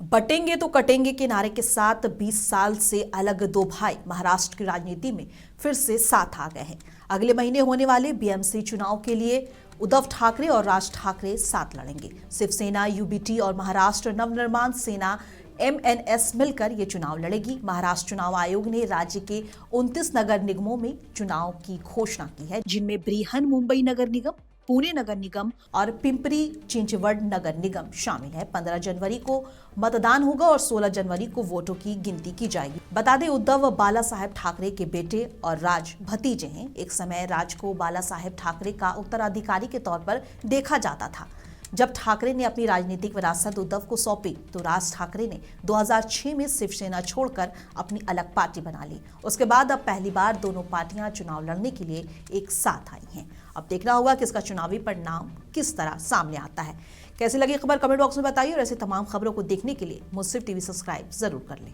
बटेंगे तो कटेंगे के नारे के साथ 20 साल से अलग दो भाई महाराष्ट्र की राजनीति में फिर से साथ आ गए हैं। अगले महीने होने वाले बीएमसी चुनाव के लिए उद्धव ठाकरे और राज ठाकरे साथ लड़ेंगे। शिवसेना, यूबीटी और महाराष्ट्र नवनिर्माण सेना एमएनएस मिलकर ये चुनाव लड़ेगी। महाराष्ट्र चुनाव आयोग ने राज्य के 29 नगर निगमों में चुनाव की घोषणा की है, जिनमें ब्रिहन मुंबई नगर निगम, पुणे नगर निगम और पिंपरी चिंचवड नगर निगम शामिल है। 15 जनवरी को मतदान होगा और 16 जनवरी को वोटों की गिनती की जाएगी। बता दें, उद्धव बाला साहेब ठाकरे के बेटे और राज भतीजे हैं। एक समय राज को बाला साहेब ठाकरे का उत्तराधिकारी के तौर पर देखा जाता था। जब ठाकरे ने अपनी राजनीतिक विरासत उद्धव को सौंपी तो राज ठाकरे ने 2006 में शिवसेना छोड़कर अपनी अलग पार्टी बना ली। उसके बाद अब पहली बार दोनों पार्टियां चुनाव लड़ने के लिए एक साथ आई हैं। अब देखना होगा कि इसका चुनावी परिणाम किस तरह सामने आता है। कैसी लगी खबर कमेंट बॉक्स में बताइए और ऐसे तमाम खबरों को देखने के लिए मुझसे टीवी सब्सक्राइब जरूर कर लें।